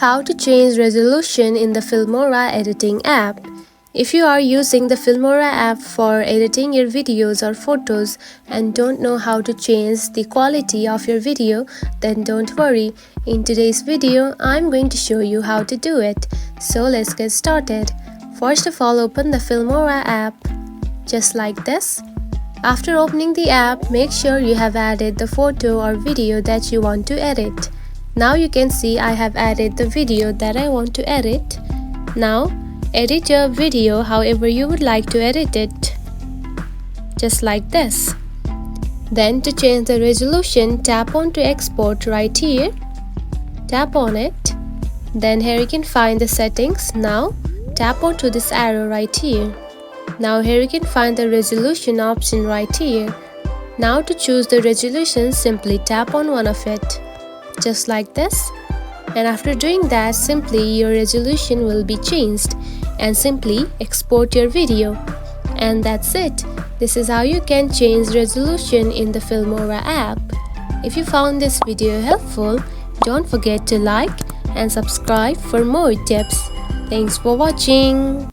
How to change resolution in the Filmora editing app. If you are using the Filmora app for editing your videos or photos and don't know how to change the quality of your video, then don't worry. In today's video, I'm going to show you how to do it. So let's get started. First of all, open the Filmora app, just like this. After opening the app, make sure you have added the photo or video that you want to edit. Now you can see I have added the video that I want to edit. Now edit your video however you would like to edit it, just like this. Then to change the resolution, tap on to export right here. Tap on it. Then here you can find the settings. Now tap on to this arrow right here. Now here you can find the resolution option right here. Now to choose the resolution, simply tap on one of it, just like this. And after doing that, simply your resolution will be changed and simply export your video. And that's it. This is how you can change resolution in the Filmora app. If you found this video helpful, don't forget to like and subscribe for more tips. Thanks for watching.